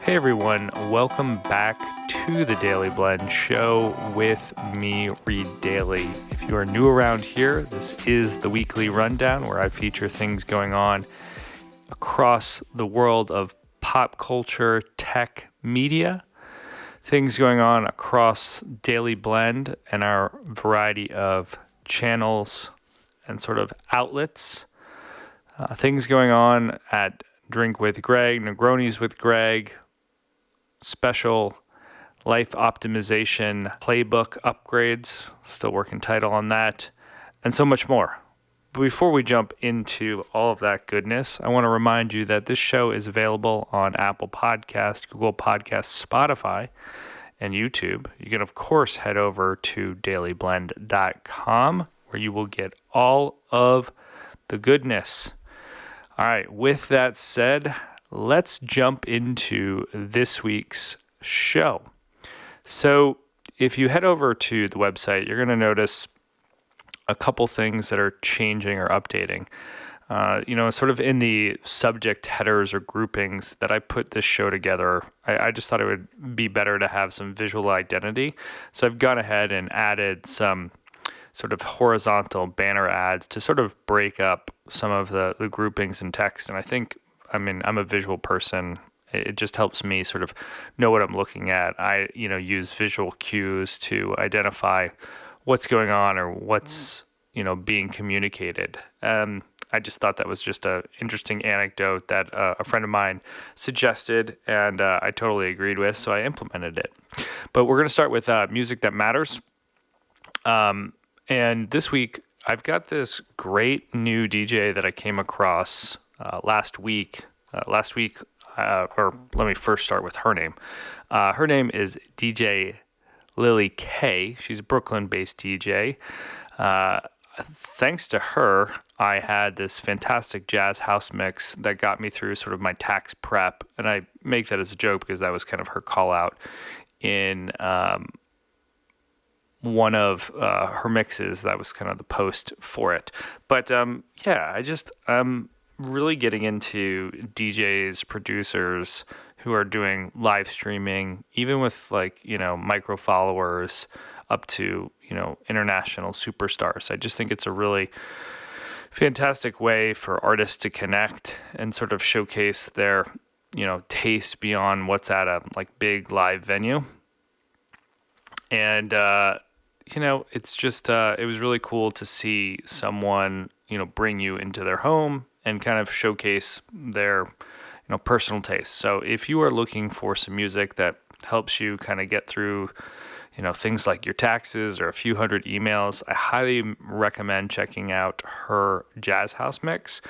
Hey everyone, welcome back to the Daily Blend show with me, Reed Dailey. If you are new around here, this is the weekly rundown where I feature things going on across the world of pop culture, tech, media, things going on across Daily Blend and our variety of channels and sort of outlets, things going on at Drink with Greg, Negronis with Greg, special life optimization playbook upgrades, still working title on that, and so much more. But before we jump into all of that goodness, I want to remind you that this show is available on Apple Podcast, Google Podcasts, Spotify, and YouTube. You can, of course, head over to daileyblend.com where you will get all of the goodness. All right, with that said, let's jump into this week's show. So if you head over to the website, you're going to notice a couple things that are changing or updating. Sort of in the subject headers or groupings that I put this show together, I just thought it would be better to have some visual identity. So I've gone ahead and added some sort of horizontal banner ads to sort of break up some of the groupings in text. And I'm a visual person. It just helps me sort of know what I'm looking at. I, use visual cues to identify what's going on or what's, being communicated. I just thought that was just an interesting anecdote that a friend of mine suggested, and I totally agreed with, so I implemented it. But we're going to start with music that matters. And this week, I've got this great new DJ that I came across last week. Or let me first start with her name. Her name is DJ Lily K. She's a Brooklyn-based DJ. Thanks to her, I had this fantastic jazz house mix that got me through sort of my tax prep. And I make that as a joke because that was kind of her call out in one of her mixes. That was kind of the post for it. But I'm really getting into DJs, producers who are doing live streaming, even with micro followers up to, international superstars. I just think it's a really fantastic way for artists to connect and sort of showcase their, taste beyond what's at a big live venue. And, it's just, it was really cool to see someone, bring you into their home and kind of showcase their, personal taste. So if you are looking for some music that helps you kind of get through, things like your taxes or a few hundred emails, I highly recommend checking out her Jazz House mix.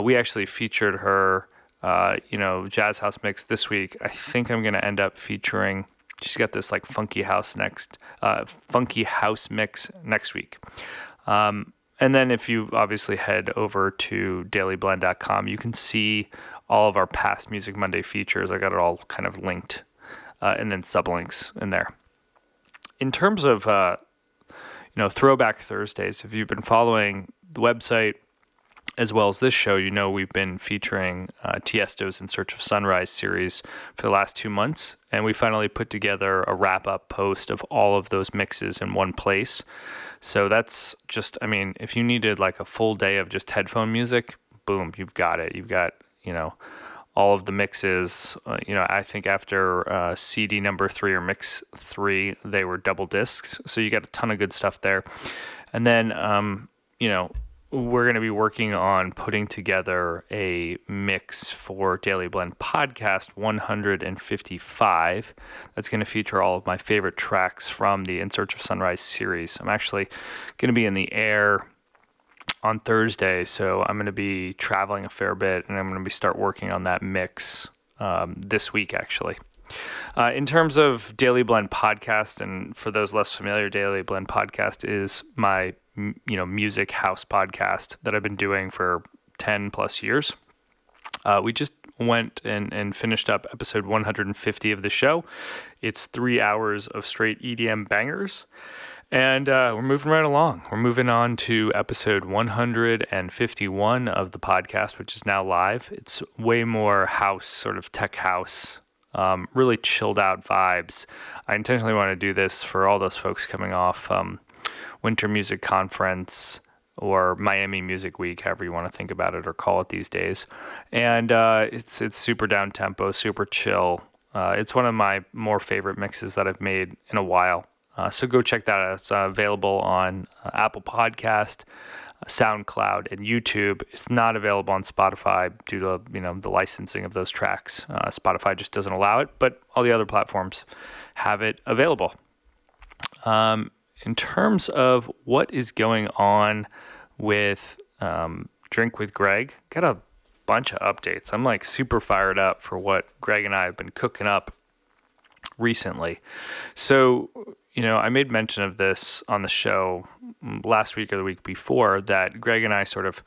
We actually featured her, Jazz House mix this week. I think I'm going to end up featuring, she's got this funky house mix next week. And then if you obviously head over to daileyblend.com, you can see all of our past Music Monday features. I got it all kind of linked and then sublinks in there. In terms of, Throwback Thursdays, if you've been following the website as well as this show, we've been featuring Tiesto's In Search of Sunrise series for the last 2 months. And we finally put together a wrap-up post of all of those mixes in one place. So that's just, if you needed a full day of just headphone music, boom, you've got it. You've got, all of the mixes. I think after CD number 3 or mix 3, they were double discs. So you got a ton of good stuff there. And then, we're going to be working on putting together a mix for Daily Blend Podcast 155. That's going to feature all of my favorite tracks from the In Search of Sunrise series. I'm actually going to be in the air on Thursday, so I'm going to be traveling a fair bit, and I'm going to start working on that mix this week, actually. In terms of Daily Blend Podcast, and for those less familiar, Daily Blend Podcast is my music house podcast that I've been doing for 10 plus years. We just went and finished up episode 150 of the show. It's 3 hours of straight EDM bangers. And we're moving right along. We're moving on to episode 151 of the podcast, which is now live. It's way more house, sort of tech house really chilled out vibes. I intentionally want to do this for all those folks coming off Winter Music Conference or Miami Music Week, however you want to think about it or call it these days. And it's super down tempo, super chill. It's one of my more favorite mixes that I've made in a while. So go check that out. It's available on Apple Podcast, SoundCloud, and YouTube. It's not available on Spotify due to the licensing of those tracks. Spotify just doesn't allow it, but all the other platforms have it available. In terms of what is going on with Drink with Greg, got a bunch of updates. I'm like super fired up for what Greg and I have been cooking up recently. So, I made mention of this on the show last week or the week before that Greg and I sort of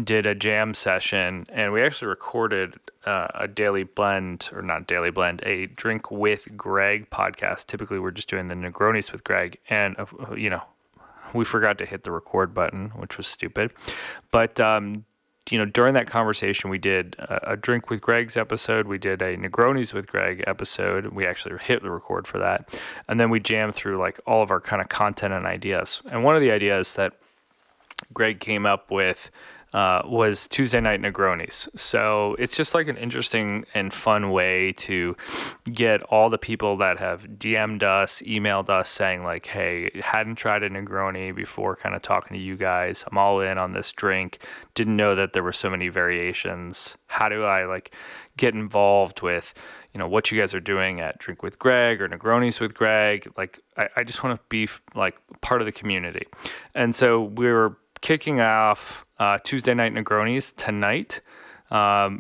did a jam session, and we actually recorded a Dailey Blend, or not Dailey Blend, a Drink with Greg podcast. Typically, we're just doing the Negronis with Greg, and we forgot to hit the record button, which was stupid. But during that conversation, we did a Drink with Greg's episode. We did a Negronis with Greg episode. We actually hit the record for that, and then we jammed through like all of our kind of content and ideas. And one of the ideas that Greg came up with was Tuesday night Negronis. So it's just like an interesting and fun way to get all the people that have DM'd us, emailed us saying like, hey, hadn't tried a Negroni before kind of talking to you guys. I'm all in on this drink. Didn't know that there were so many variations. How do I like get involved with what you guys are doing at Drink with Greg or Negronis with Greg? Like, I just want to be like part of the community. And so we were kicking off Tuesday night Negronis tonight.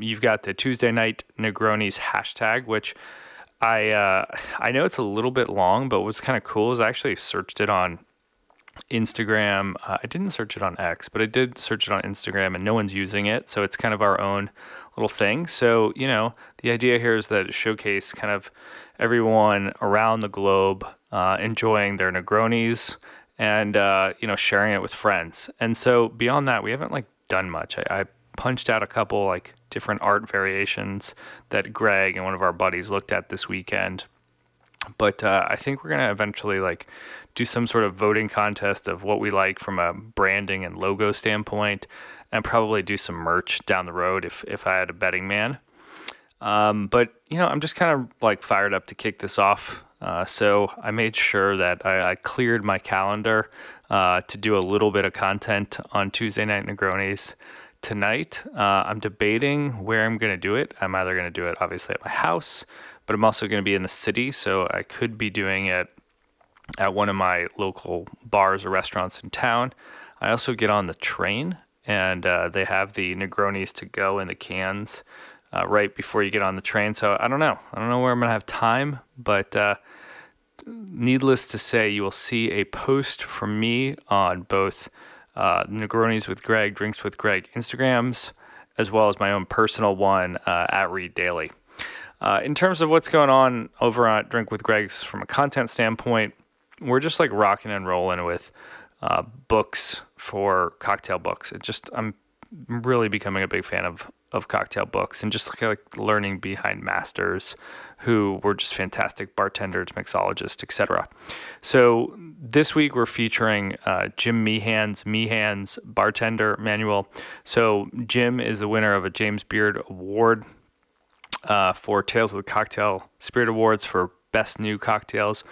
You've got the Tuesday night Negronis hashtag, which I know it's a little bit long, but what's kind of cool is I actually searched it on Instagram. I didn't search it on X, but I did search it on Instagram, and no one's using it. So it's kind of our own little thing. So, the idea here is that it showcase kind of everyone around the globe enjoying their Negronis and, sharing it with friends. And so beyond that, we haven't like done much. I punched out a couple like different art variations that Greg and one of our buddies looked at this weekend. But I think we're going to eventually like do some sort of voting contest of what we like from a branding and logo standpoint, and probably do some merch down the road if I had a betting man. But, I'm just kind of like fired up to kick this off. So I made sure that I cleared my calendar to do a little bit of content on Tuesday night Negronis tonight. I'm debating where I'm going to do it. I'm either going to do it obviously at my house, but I'm also going to be in the city. So I could be doing it at one of my local bars or restaurants in town. I also get on the train, and they have the Negronis to go in the cans right before you get on the train. So I don't know where I'm going to have time, but needless to say, you will see a post from me on both Negronis with Greg, Drinks with Greg Instagrams, as well as my own personal one at Reed Dailey. In terms of what's going on over at Drink with Greg's from a content standpoint, we're just like rocking and rolling with books for cocktail books. I'm really becoming a big fan of cocktail books, and just like learning behind masters who were just fantastic bartenders, mixologists, etc. So this week we're featuring Jim Meehan's bartender manual. So Jim is the winner of a James Beard Award for Tales of the Cocktail Spirit Awards for Best New Cocktails.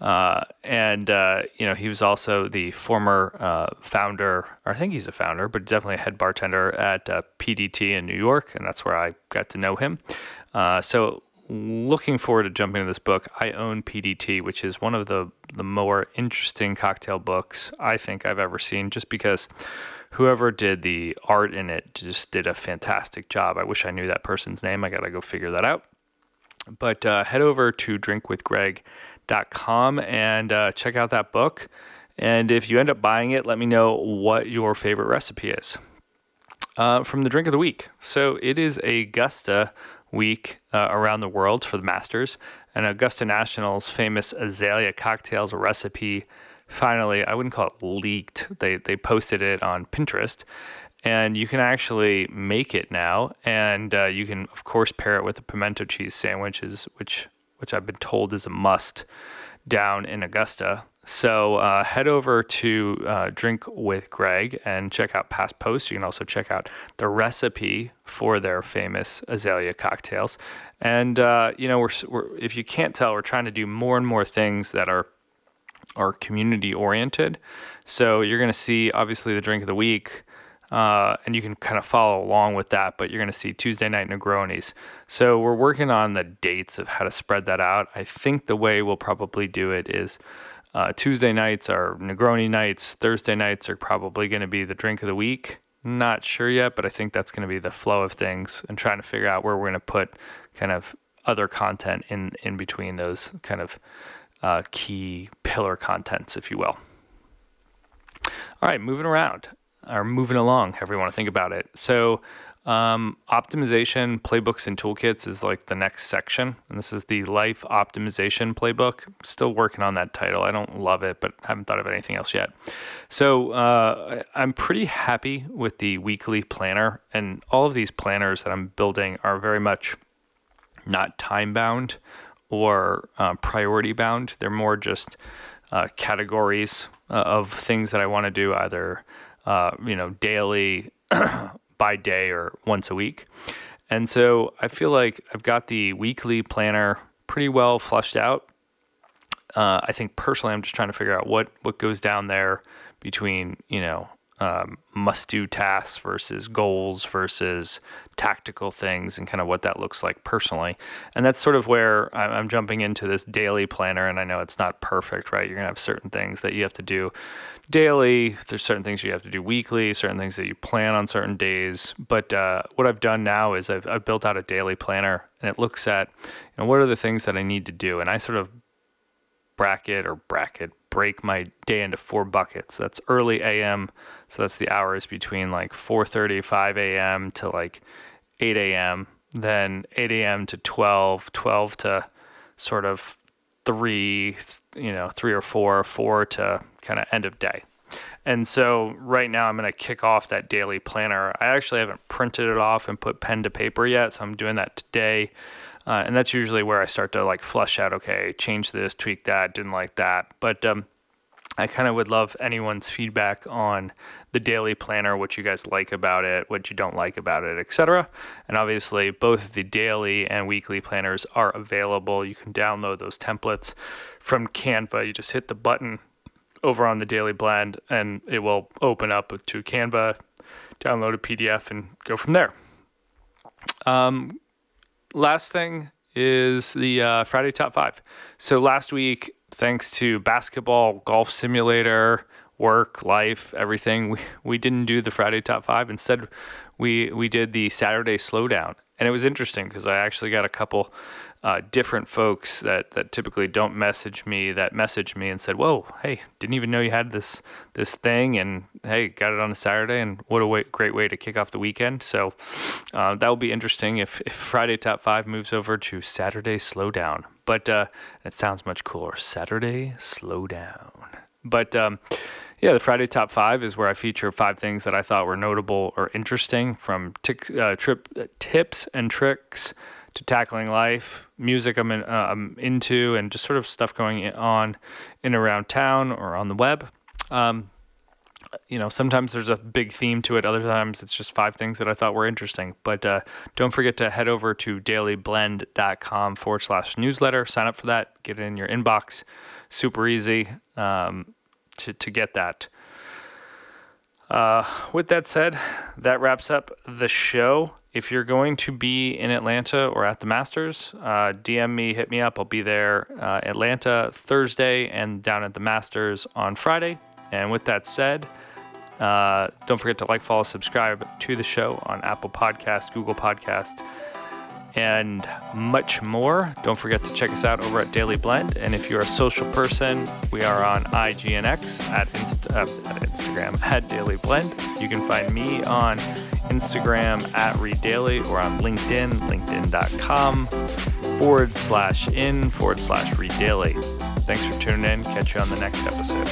He was also the former founder, or I think he's a founder, but definitely a head bartender at PDT in New York, and that's where I got to know him. So looking forward to jumping into this book. I own PDT, which is one of the more interesting cocktail books I think I've ever seen, just because whoever did the art in it just did a fantastic job. I wish I knew that person's name. I got to go figure that out. But head over to drinkwithgreg.com and check out that book. And if you end up buying it, let me know what your favorite recipe is. From the drink of the week. So it is Augusta week around the world for the Masters. And Augusta National's famous Azalea cocktails recipe finally, I wouldn't call it leaked. They posted it on Pinterest. And you can actually make it now, and you can, of course, pair it with the pimento cheese sandwiches, which I've been told is a must down in Augusta. So head over to Drink with Greg and check out past posts. You can also check out the recipe for their famous azalea cocktails. And we're if you can't tell, we're trying to do more and more things that are community oriented. So you're going to see obviously the drink of the week. And you can kind of follow along with that, but you're going to see Tuesday night Negronis. So we're working on the dates of how to spread that out. I think the way we'll probably do it is Tuesday nights are Negroni nights. Thursday nights are probably going to be the drink of the week. Not sure yet, but I think that's going to be the flow of things, and trying to figure out where we're going to put kind of other content in between those kind of key pillar contents, if you will. All right, moving along, however you want to think about it. So optimization playbooks and toolkits is like the next section, and this is the life optimization playbook. Still working on that title. I don't love it, but haven't thought of anything else yet. So I'm pretty happy with the weekly planner, and all of these planners that I'm building are very much not time bound or priority bound. They're more just categories of things that I want to do, either daily, by day, or once a week. And so I feel like I've got the weekly planner pretty well flushed out. I think personally, I'm just trying to figure out what goes down there between, must-do tasks versus goals versus tactical things, and kind of what that looks like personally. And that's sort of where I'm jumping into this daily planner. And I know it's not perfect, right? You're going to have certain things that you have to do daily. There's certain things you have to do weekly, certain things that you plan on certain days. But what I've done now is I've built out a daily planner, and it looks at, what are the things that I need to do. And I sort of break my day into 4 buckets. That's early AM. So that's the hours between like 4:30, 5 a.m. to like 8 a.m. Then 8 a.m. to 12 to sort of 3 or 4 to kind of end of day. And so right now I'm going to kick off that daily planner. I actually haven't printed it off and put pen to paper yet, so I'm doing that today. And that's usually where I start to like flush out, okay, change this, tweak that, didn't like that. But I kind of would love anyone's feedback on the daily planner, what you guys like about it, what you don't like about it, etc. And obviously both the daily and weekly planners are available. You can download those templates from Canva. You just hit the button over on the Dailey Blend, and it will open up to Canva, download a PDF, and go from there. Last thing is the Friday Top 5. So last week, thanks to basketball, golf simulator, work, life, everything, we didn't do the Friday Top 5. Instead, we did the Saturday Slowdown. And it was interesting because I actually got a couple different folks that typically don't message me that messaged me and said, whoa, hey, didn't even know you had this thing, and hey, got it on a Saturday, and what a great way to kick off the weekend. So that will be interesting if Friday Top 5 moves over to Saturday Slowdown. But it sounds much cooler, Saturday Slowdown. But the Friday Top 5 is where I feature 5 things that I thought were notable or interesting, from tips and tricks to tackling life, music I'm into, and just sort of stuff going on in around town or on the web. Sometimes there's a big theme to it. Other times it's just 5 things that I thought were interesting. But don't forget to head over to daileyblend.com/newsletter. Sign up for that. Get it in your inbox. Super easy to get that. With that said, that wraps up the show. If you're going to be in Atlanta or at the Masters, DM me, hit me up. I'll be there Atlanta Thursday and down at the Masters on Friday. And with that said, don't forget to like, follow, subscribe to the show on Apple Podcast, Google Podcast, and much more. Don't forget to check us out over at Dailey Blend. And if you're a social person, we are on IG and X at Instagram at Dailey Blend. You can find me on Instagram at Reed Dailey, or on LinkedIn, linkedin.com/in/Reed Dailey. Thanks for tuning in. Catch you on the next episode.